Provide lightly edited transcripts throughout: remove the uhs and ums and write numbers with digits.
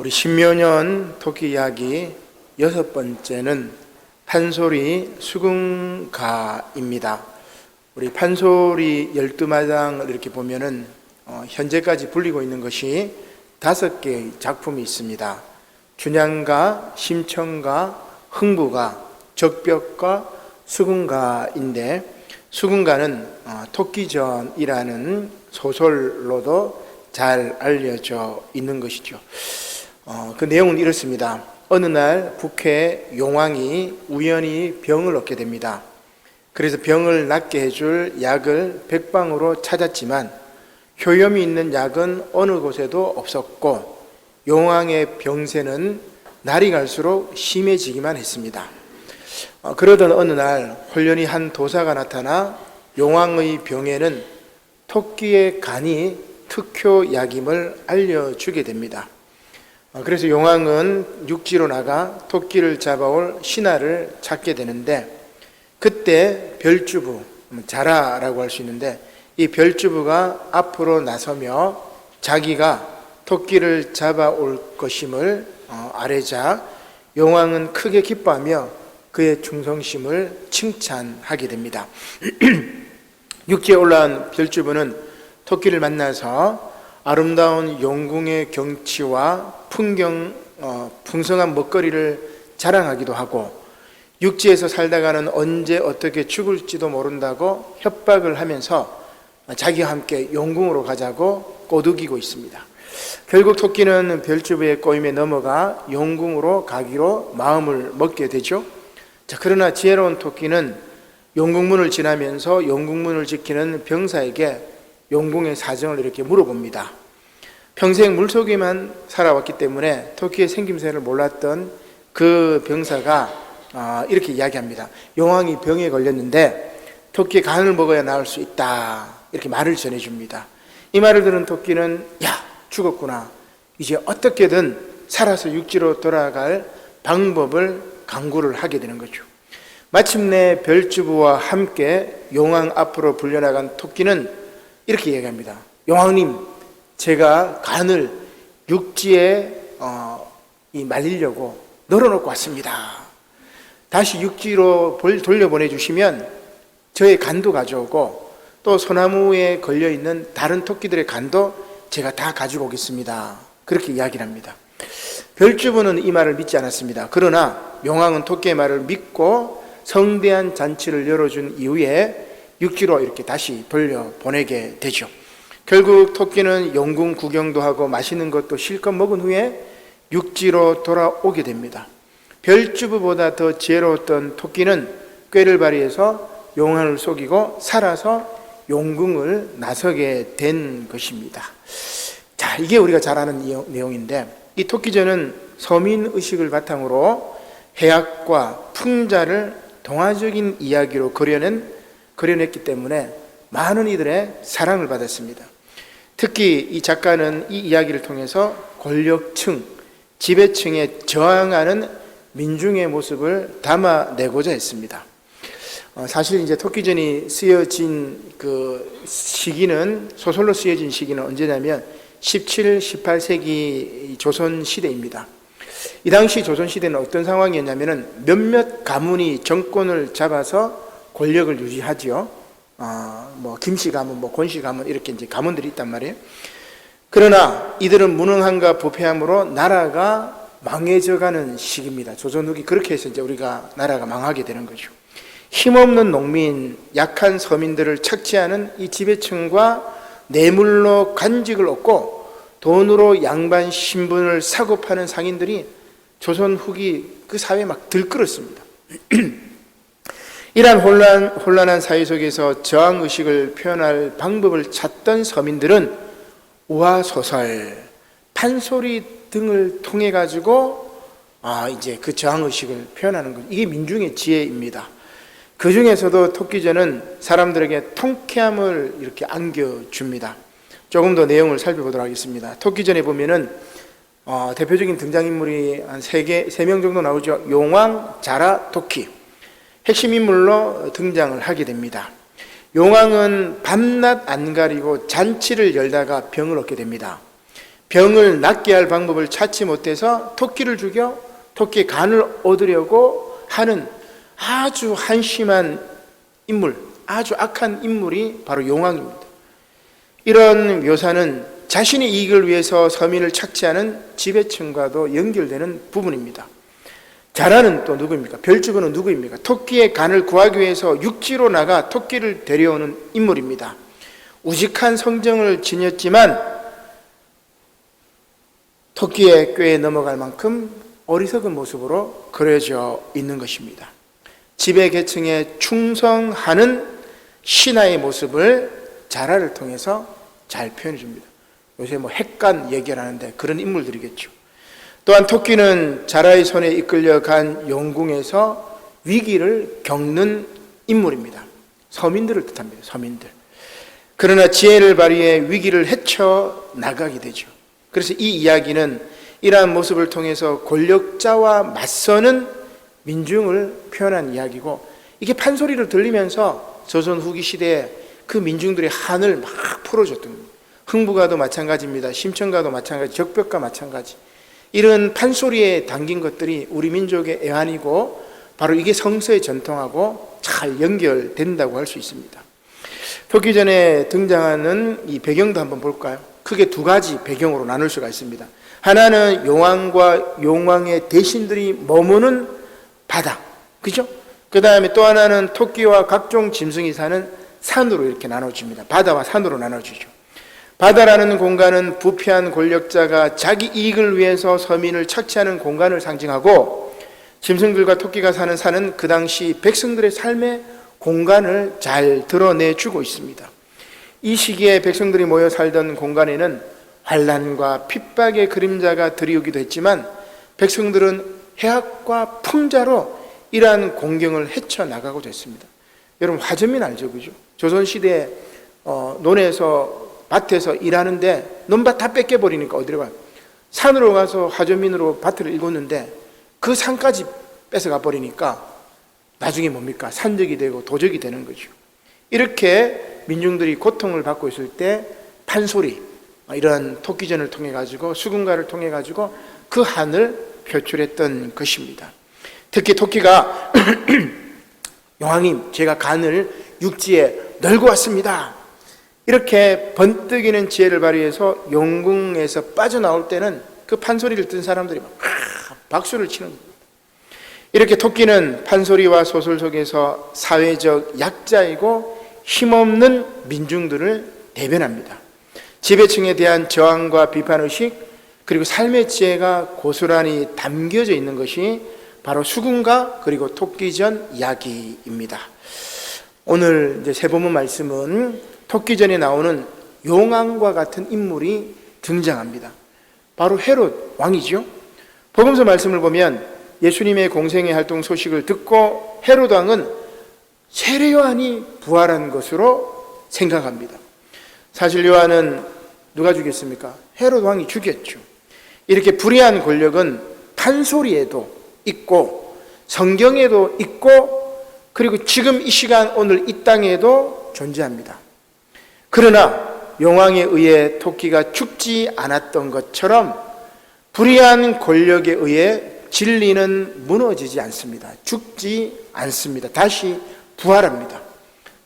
우리 십묘년 토끼 이야기 6번째는 판소리 수궁가입니다. 우리 판소리 12마당을 이렇게 보면은 현재까지 불리고 있는 것이 5개의 작품이 있습니다. 춘향가, 심청가, 흥부가, 적벽가, 수궁가인데, 수궁가는 토끼전이라는 소설로도 잘 알려져 있는 것이죠. 그 내용은 이렇습니다. 어느 날 북해 용왕이 우연히 병을 얻게 됩니다. 그래서 병을 낫게 해줄 약을 백방으로 찾았지만 효염이 있는 약은 어느 곳에도 없었고, 용왕의 병세는 날이 갈수록 심해지기만 했습니다. 그러던 어느 날 홀련히 한 도사가 나타나 용왕의 병에는 토끼의 간이 특효약임을 알려주게 됩니다. 그래서 용왕은 육지로 나가 토끼를 잡아올 신하를 찾게 되는데, 그때 별주부, 자라라고 할 수 있는데, 이 별주부가 앞으로 나서며 자기가 토끼를 잡아올 것임을 아뢰자 용왕은 크게 기뻐하며 그의 충성심을 칭찬하게 됩니다. 육지에 올라온 별주부는 토끼를 만나서 아름다운 용궁의 경치와 풍성한 먹거리를 자랑하기도 하고, 육지에서 살다가는 언제 어떻게 죽을지도 모른다고 협박을 하면서 자기와 함께 용궁으로 가자고 꼬드기고 있습니다. 결국 토끼는 별주부의 꼬임에 넘어가 용궁으로 가기로 마음을 먹게 되죠. 그러나 지혜로운 토끼는 용궁문을 지나면서 용궁문을 지키는 병사에게 용궁의 사정을 이렇게 물어봅니다. 평생 물속에만 살아왔기 때문에 토끼의 생김새를 몰랐던 그 병사가 이렇게 이야기합니다. 용왕이 병에 걸렸는데 토끼의 간을 먹어야 나을 수 있다, 이렇게 말을 전해줍니다. 이 말을 들은 토끼는 야, 죽었구나, 이제 어떻게든 살아서 육지로 돌아갈 방법을 강구를 하게 되는 거죠. 마침내 별주부와 함께 용왕 앞으로 불려나간 토끼는 이렇게 얘기합니다. 용왕님, 제가 간을 육지에 말리려고 널어놓고 왔습니다. 다시 육지로 돌려보내주시면 저의 간도 가져오고 또 소나무에 걸려있는 다른 토끼들의 간도 제가 다 가지고 오겠습니다. 그렇게 이야기를 합니다. 별주부는 이 말을 믿지 않았습니다. 그러나 용왕은 토끼의 말을 믿고 성대한 잔치를 열어준 이후에 육지로 이렇게 다시 돌려보내게 되죠. 결국 토끼는 용궁 구경도 하고 맛있는 것도 실컷 먹은 후에 육지로 돌아오게 됩니다. 별주부보다 더 지혜로웠던 토끼는 꾀를 발휘해서 용왕을 속이고 살아서 용궁을 나서게 된 것입니다. 자, 이게 우리가 잘 아는 내용인데, 이 토끼전은 서민의식을 바탕으로 해악과 풍자를 동화적인 이야기로 그려냈기 때문에 많은 이들의 사랑을 받았습니다. 특히 이 작가는 이 이야기를 통해서 권력층, 지배층에 저항하는 민중의 모습을 담아내고자 했습니다. 사실 이제 토끼전이 쓰여진 그 시기는, 소설로 쓰여진 시기는 언제냐면 17, 18세기 조선 시대입니다. 이 당시 조선 시대는 어떤 상황이었냐면은 몇몇 가문이 정권을 잡아서 권력을 유지하지요. 김씨 가문, 권씨 가문, 이렇게 이제 가문들이 있단 말이에요. 그러나 이들은 무능함과 부패함으로 나라가 망해져가는 시기입니다. 조선 후기 그렇게 해서 이제 우리가 나라가 망하게 되는 거죠. 힘없는 농민, 약한 서민들을 착취하는 이 지배층과 뇌물로 관직을 얻고 돈으로 양반 신분을 사고 파는 상인들이 조선 후기 그 사회에 막 들끓었습니다. 이러한 혼란한 사회 속에서 저항의식을 표현할 방법을 찾던 서민들은 우화소설, 판소리 등을 통해 가지고 이제 그 저항의식을 표현하는 거죠. 이게 민중의 지혜입니다. 그 중에서도 토끼전은 사람들에게 통쾌함을 이렇게 안겨줍니다. 조금 더 내용을 살펴보도록 하겠습니다. 토끼전에 보면은 대표적인 등장인물이 한 3명 정도 나오죠. 용왕, 자라, 토끼. 핵심 인물로 등장을 하게 됩니다. 용왕은 밤낮 안 가리고 잔치를 열다가 병을 얻게 됩니다. 병을 낫게 할 방법을 찾지 못해서 토끼를 죽여 토끼의 간을 얻으려고 하는 아주 한심한 인물, 아주 악한 인물이 바로 용왕입니다. 이런 묘사는 자신의 이익을 위해서 서민을 착취하는 지배층과도 연결되는 부분입니다. 자라는 또 누구입니까? 별주부는 누구입니까? 토끼의 간을 구하기 위해서 육지로 나가 토끼를 데려오는 인물입니다. 우직한 성정을 지녔지만 토끼의 꾀에 넘어갈 만큼 어리석은 모습으로 그려져 있는 것입니다. 지배계층에 충성하는 신하의 모습을 자라를 통해서 잘 표현해 줍니다. 요새 핵간 얘기를 하는데 그런 인물들이겠죠. 또한 토끼는 자라의 손에 이끌려간 영궁에서 위기를 겪는 인물입니다. 서민들을 뜻합니다. 서민들. 그러나 지혜를 발휘해 위기를 헤쳐나가게 되죠. 그래서 이 이야기는 이러한 모습을 통해서 권력자와 맞서는 민중을 표현한 이야기고, 이게 판소리를 들리면서 조선 후기 시대에 그 민중들의 한을 막 풀어줬던 겁니다. 흥부가도 마찬가지입니다. 심청가도 마찬가지, 적벽과 마찬가지. 이런 판소리에 담긴 것들이 우리 민족의 애환이고 바로 이게 성서의 전통하고 잘 연결된다고 할 수 있습니다. 토끼전에 등장하는 이 배경도 한번 볼까요? 크게 두 가지 배경으로 나눌 수가 있습니다. 하나는 용왕과 용왕의 대신들이 머무는 바다, 그죠? 그 다음에 또 하나는 토끼와 각종 짐승이 사는 산으로 이렇게 나눠집니다. 바다와 산으로 나눠지죠. 바다라는 공간은 부패한 권력자가 자기 이익을 위해서 서민을 착취하는 공간을 상징하고, 짐승들과 토끼가 사는 산은 그 당시 백성들의 삶의 공간을 잘 드러내주고 있습니다. 이 시기에 백성들이 모여 살던 공간에는 환난과 핍박의 그림자가 드리우기도 했지만 백성들은 해학과 풍자로 이러한 공경을 헤쳐나가고 됐습니다. 여러분 화전민 알죠? 그죠? 조선시대에 논에서 밭에서 일하는데 논밭 다 뺏겨버리니까 어디로 가요? 산으로 가서 화전민으로 밭을 일궜는데 그 산까지 뺏어가 버리니까 나중에 뭡니까? 산적이 되고 도적이 되는 거죠. 이렇게 민중들이 고통을 받고 있을 때 판소리, 이런 토끼전을 통해 가지고 수군가를 통해 가지고 그 한을 표출했던 것입니다. 특히 토끼가 용왕님, 제가 간을 육지에 널고 왔습니다. 이렇게 번뜩이는 지혜를 발휘해서 용궁에서 빠져나올 때는 그 판소리를 든 사람들이 막 박수를 치는 겁니다. 이렇게 토끼는 판소리와 소설 속에서 사회적 약자이고 힘없는 민중들을 대변합니다. 지배층에 대한 저항과 비판의식, 그리고 삶의 지혜가 고스란히 담겨져 있는 것이 바로 수군가 그리고 토끼전 이야기입니다. 오늘 이제 세 본문 말씀은 토끼전에 나오는 용왕과 같은 인물이 등장합니다. 바로 헤롯 왕이죠. 복음서 말씀을 보면 예수님의 공생의 활동 소식을 듣고 헤롯 왕은 세례 요한이 부활한 것으로 생각합니다. 사실 요한은 누가 죽였습니까? 헤롯 왕이 죽였죠. 이렇게 불의한 권력은 판소리에도 있고 성경에도 있고 그리고 지금 이 시간 오늘 이 땅에도 존재합니다. 그러나 용왕에 의해 토끼가 죽지 않았던 것처럼 불의한 권력에 의해 진리는 무너지지 않습니다. 죽지 않습니다. 다시 부활합니다.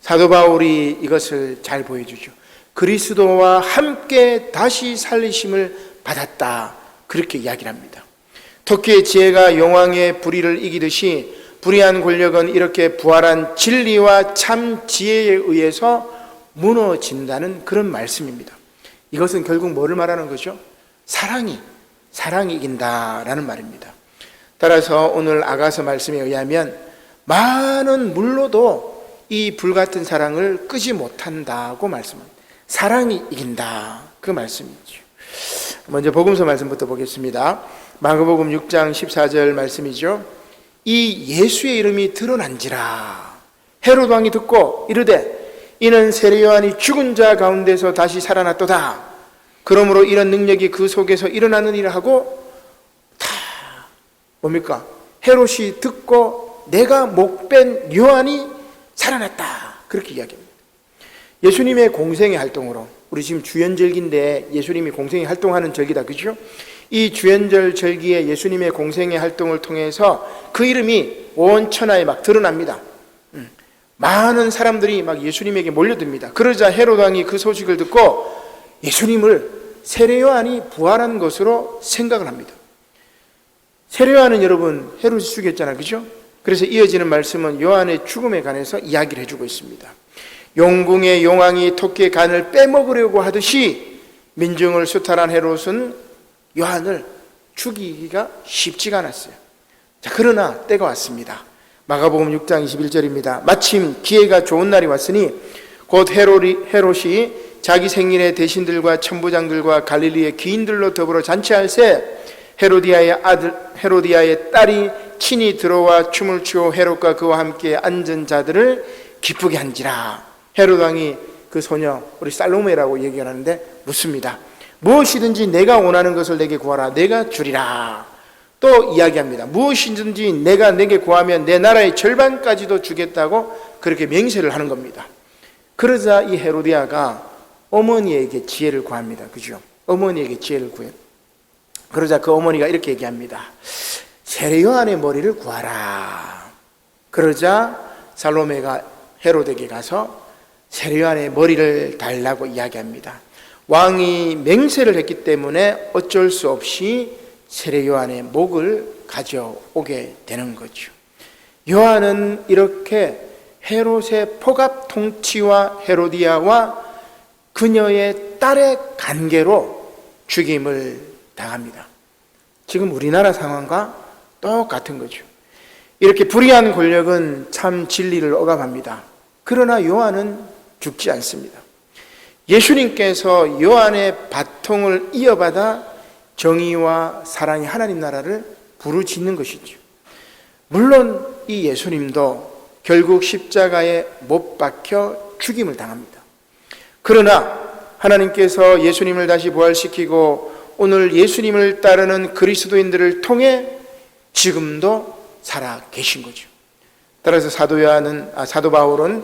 사도 바울이 이것을 잘 보여주죠. 그리스도와 함께 다시 살리심을 받았다, 그렇게 이야기를 합니다. 토끼의 지혜가 용왕의 불의를 이기듯이 불의한 권력은 이렇게 부활한 진리와 참 지혜에 의해서 무너진다는 그런 말씀입니다. 이것은 결국 뭐를 말하는 거죠? 사랑이 이긴다라는 말입니다. 따라서 오늘 아가서 말씀에 의하면 많은 물로도 이 불같은 사랑을 끄지 못한다고 말씀합니다. 사랑이 이긴다, 그 말씀이죠. 먼저 복음서 말씀부터 보겠습니다. 마가복음 6장 14절 말씀이죠. 이 예수의 이름이 드러난지라 헤롯 왕이 듣고 이르되 이는 세례 요한이 죽은 자 가운데서 다시 살아났도다. 그러므로 이런 능력이 그 속에서 일어나느니라 하고 다 뭡니까? 헤롯이 듣고 내가 목뺀 요한이 살아났다, 그렇게 이야기합니다. 예수님의 공생의 활동으로 우리 지금 주연절기인데 예수님이 공생애 활동하는 절기다, 그죠? 이 주연절 절기에 예수님의 공생애 활동을 통해서 그 이름이 온 천하에 막 드러납니다. 많은 사람들이 막 예수님에게 몰려듭니다. 그러자 헤롯 왕이 그 소식을 듣고 예수님을 세례 요한이 부활한 것으로 생각을 합니다. 세례 요한은 여러분 헤롯이 죽였잖아요, 그죠? 그래서 이어지는 말씀은 요한의 죽음에 관해서 이야기를 해주고 있습니다. 용궁의 용왕이 토끼의 간을 빼먹으려고 하듯이 민중을 수탈한 헤롯은 요한을 죽이기가 쉽지가 않았어요. 자, 그러나 때가 왔습니다. 마가복음 6장 21절입니다. 마침 기회가 좋은 날이 왔으니 곧 헤롯이 자기 생일에 대신들과 천부장들과 갈릴리의 귀인들로 더불어 잔치할새 헤로디아의 딸이 친히 들어와 춤을 추어 헤롯과 그와 함께 앉은 자들을 기쁘게 한지라. 헤롯 왕이 그 소녀 우리 살로메라고 얘기하는데 묻습니다. 무엇이든지 내가 원하는 것을 내게 구하라. 내가 주리라. 또 이야기합니다. 무엇이든지 내가 내게 구하면 내 나라의 절반까지도 주겠다고 그렇게 맹세를 하는 겁니다. 그러자 이 헤로디아가 어머니에게 지혜를 구합니다. 그죠? 어머니에게 지혜를 구해요. 그러자 그 어머니가 이렇게 얘기합니다. 세례 요한의 머리를 구하라. 그러자 살로메가 헤롯에게 가서 세례 요한의 머리를 달라고 이야기합니다. 왕이 맹세를 했기 때문에 어쩔 수 없이 세례 요한의 목을 가져오게 되는 거죠. 요한은 이렇게 헤롯의 포갑 통치와 헤로디아와 그녀의 딸의 관계로 죽임을 당합니다. 지금 우리나라 상황과 똑같은 거죠. 이렇게 불의한 권력은 참 진리를 억압합니다. 그러나 요한은 죽지 않습니다. 예수님께서 요한의 바통을 이어받아 정의와 사랑의 하나님 나라를 부르짖는 것이죠. 물론 이 예수님도 결국 십자가에 못 박혀 죽임을 당합니다. 그러나 하나님께서 예수님을 다시 부활시키고 오늘 예수님을 따르는 그리스도인들을 통해 지금도 살아 계신 거죠. 따라서 사도 바울은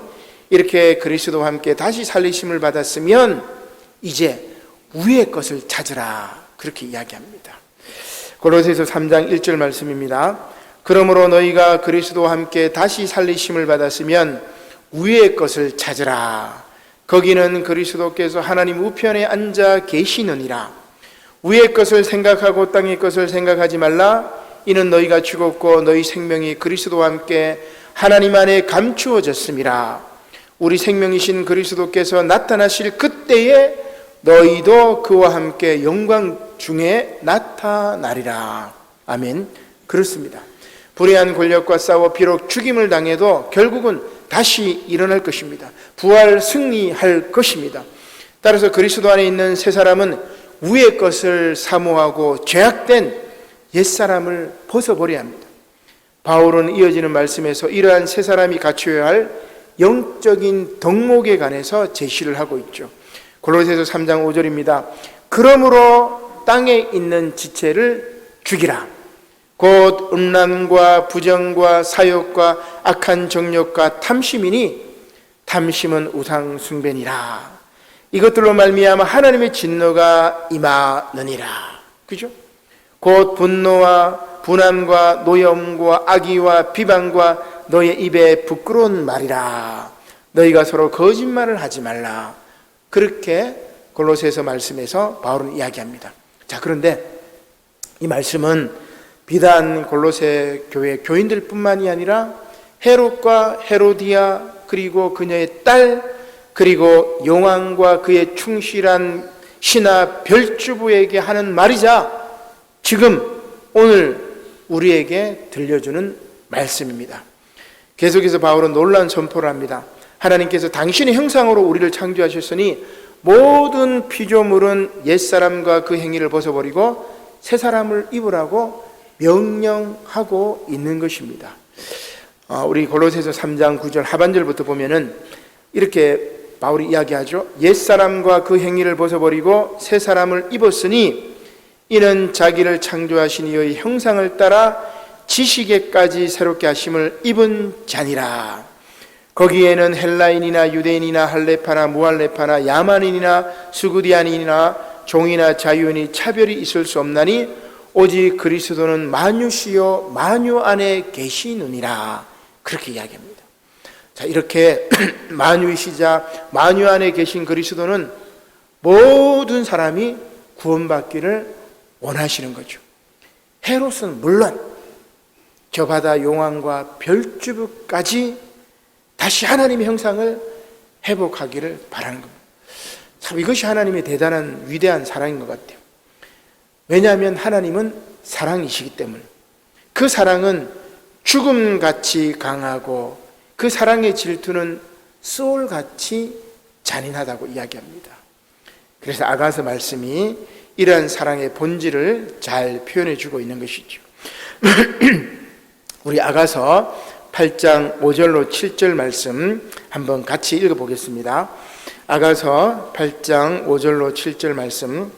이렇게 그리스도와 함께 다시 살리심을 받았으면 이제 위의 것을 찾으라, 그렇게 이야기합니다. 골로새서 3장 1절 말씀입니다. 그러므로 너희가 그리스도와 함께 다시 살리심을 받았으면 위의 것을 찾으라. 거기는 그리스도께서 하나님 우편에 앉아 계시느니라. 위의 것을 생각하고 땅의 것을 생각하지 말라. 이는 너희가 죽었고 너희 생명이 그리스도와 함께 하나님 안에 감추어졌음이라. 우리 생명이신 그리스도께서 나타나실 그때에 너희도 그와 함께 영광 중에 나타나리라. 아멘. 그렇습니다. 불의한 권력과 싸워 비록 죽임을 당해도 결국은 다시 일어날 것입니다. 부활 승리할 것입니다. 따라서 그리스도 안에 있는 새 사람은 위의 것을 사모하고 죄악된 옛사람을 벗어버려야 합니다. 바울은 이어지는 말씀에서 이러한 새 사람이 갖춰야 할 영적인 덕목에 관해서 제시를 하고 있죠. 골로새서 3장 5절입니다. 그러므로 땅에 있는 지체를 죽이라. 곧 음란과 부정과 사욕과 악한 정욕과 탐심이니 탐심은 우상 숭배니라. 이것들로 말미암아 하나님의 진노가 임하느니라. 그죠? 곧 분노와 분함과 노염과 악의와 비방과 너의 입에 부끄러운 말이라. 너희가 서로 거짓말을 하지 말라. 그렇게 골로새서 말씀에서 바울은 이야기합니다. 자, 그런데 이 말씀은 비단 골로새 교회 교인들뿐만이 아니라 헤롯과 헤로디아 그리고 그녀의 딸 그리고 용왕과 그의 충실한 신하 별주부에게 하는 말이자 지금 오늘 우리에게 들려주는 말씀입니다. 계속해서 바울은 놀라운 선포를 합니다. 하나님께서 당신의 형상으로 우리를 창조하셨으니 모든 피조물은 옛사람과 그 행위를 벗어버리고 새 사람을 입으라고 명령하고 있는 것입니다. 우리 골로새서 3장 9절 하반절부터 보면은 이렇게 바울이 이야기하죠. 옛사람과 그 행위를 벗어버리고 새 사람을 입었으니 이는 자기를 창조하신 이의 형상을 따라 지식에까지 새롭게 하심을 입은 자니라. 거기에는 헬라인이나 유대인이나 할레파나 무할레파나 야만인이나 수구디안인이나 종이나 자유인이 차별이 있을 수 없나니 오직 그리스도는 만유시요 만유 안에 계시느니라. 그렇게 이야기합니다. 자, 이렇게 만유이시자 만유 안에 계신 그리스도는 모든 사람이 구원받기를 원하시는 거죠. 헤롯은 물론 저 바다 용왕과 별주부까지 다시 하나님의 형상을 회복하기를 바라는 겁니다. 참 이것이 하나님의 대단한 위대한 사랑인 것 같아요. 왜냐하면 하나님은 사랑이시기 때문에. 그 사랑은 죽음같이 강하고 그 사랑의 질투는 소울같이 잔인하다고 이야기합니다. 그래서 아가서 말씀이 이러한 사랑의 본질을 잘 표현해 주고 있는 것이죠. 우리 아가서 8장 5절로 7절 말씀 한번 같이 읽어보겠습니다. 아가서 8장 5절로 7절 말씀,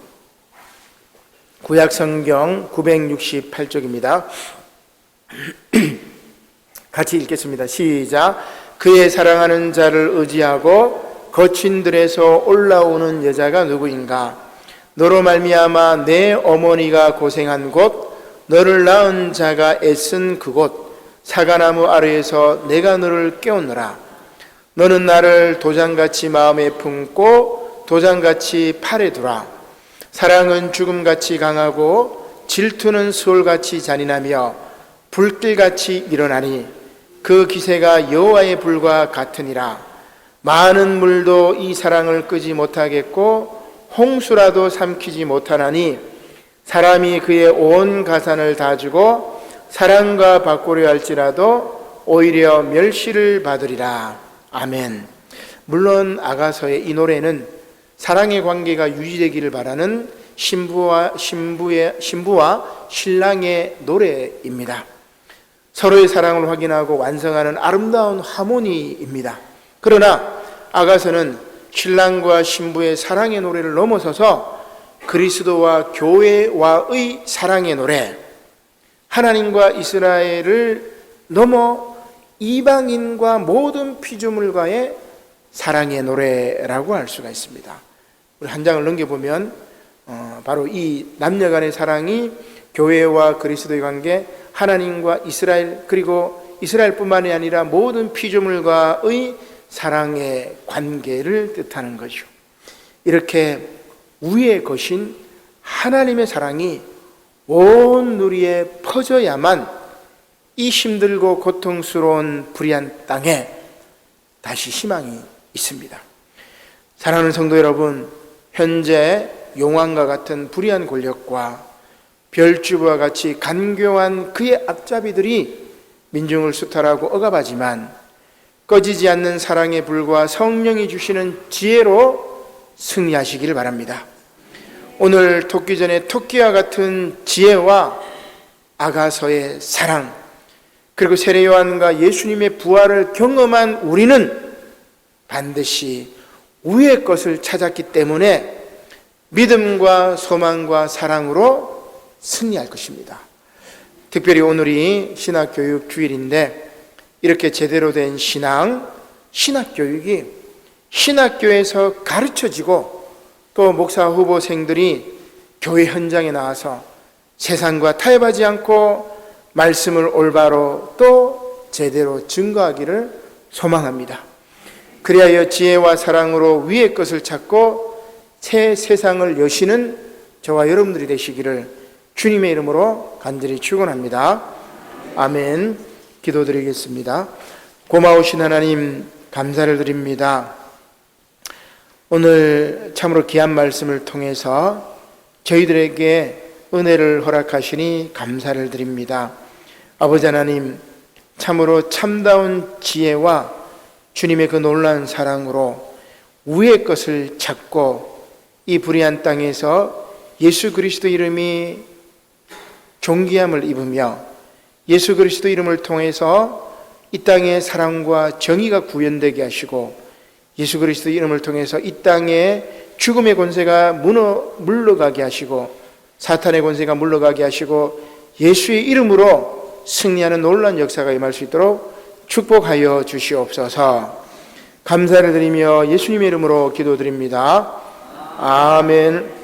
구약성경 968쪽입니다. 같이 읽겠습니다. 시작. 그의 사랑하는 자를 의지하고 거친 들에서 올라오는 여자가 누구인가? 너로 말미암아 내 어머니가 고생한 곳, 너를 낳은 자가 애쓴 그곳, 사과나무 아래에서 내가 너를 깨우느라. 너는 나를 도장같이 마음에 품고 도장같이 팔에 두라. 사랑은 죽음같이 강하고 질투는 수월같이 잔인하며 불길같이 일어나니 그 기세가 여호와의 불과 같으니라. 많은 물도 이 사랑을 끄지 못하겠고 홍수라도 삼키지 못하나니 사람이 그의 온 가산을 다 주고 사랑과 바꾸려 할지라도 오히려 멸시를 받으리라. 아멘. 물론 아가서의 이 노래는 사랑의 관계가 유지되기를 바라는 신부와 신랑의 노래입니다. 서로의 사랑을 확인하고 완성하는 아름다운 하모니입니다. 그러나 아가서는 신랑과 신부의 사랑의 노래를 넘어서서 그리스도와 교회와의 사랑의 노래, 하나님과 이스라엘을 넘어 이방인과 모든 피조물과의 사랑의 노래라고 할 수가 있습니다. 우리 한 장을 넘겨보면 바로 이 남녀간의 사랑이 교회와 그리스도의 관계, 하나님과 이스라엘, 그리고 이스라엘뿐만이 아니라 모든 피조물과의 사랑의 관계를 뜻하는 거죠. 이렇게 위에 거신 하나님의 사랑이 온 누리에 퍼져야만 이 힘들고 고통스러운 불의한 땅에 다시 희망이 있습니다. 사랑하는 성도 여러분, 현재 용왕과 같은 불의한 권력과 별주부와 같이 간교한 그의 악잡이들이 민중을 수탈하고 억압하지만 꺼지지 않는 사랑의 불과 성령이 주시는 지혜로 승리하시기를 바랍니다. 오늘 토끼 전에 토끼와 같은 지혜와 아가서의 사랑, 그리고 세례 요한과 예수님의 부활을 경험한 우리는 반드시 위의 것을 찾았기 때문에 믿음과 소망과 사랑으로 승리할 것입니다. 특별히 오늘이 신학교육 주일인데 이렇게 제대로 된 신학교육이 신학교에서 가르쳐지고 또 목사 후보생들이 교회 현장에 나와서 세상과 타협하지 않고 말씀을 올바로 또 제대로 증거하기를 소망합니다. 그리하여 지혜와 사랑으로 위의 것을 찾고 새 세상을 여시는 저와 여러분들이 되시기를 주님의 이름으로 간절히 축원합니다. 아멘. 기도드리겠습니다. 고마우신 하나님, 감사를 드립니다. 오늘 참으로 귀한 말씀을 통해서 저희들에게 은혜를 허락하시니 감사를 드립니다. 아버지 하나님, 참으로 참다운 지혜와 주님의 그 놀라운 사랑으로 위의 것을 찾고 이 불의한 땅에서 예수 그리스도 이름이 존귀함을 입으며 예수 그리스도 이름을 통해서 이 땅에 사랑과 정의가 구현되게 하시고 예수 그리스도 이름을 통해서 이 땅에 죽음의 권세가 물러가게 하시고 사탄의 권세가 물러가게 하시고 예수의 이름으로 승리하는 놀라운 역사가 임할 수 있도록 축복하여 주시옵소서. 감사를 드리며 예수님의 이름으로 기도드립니다. 아멘.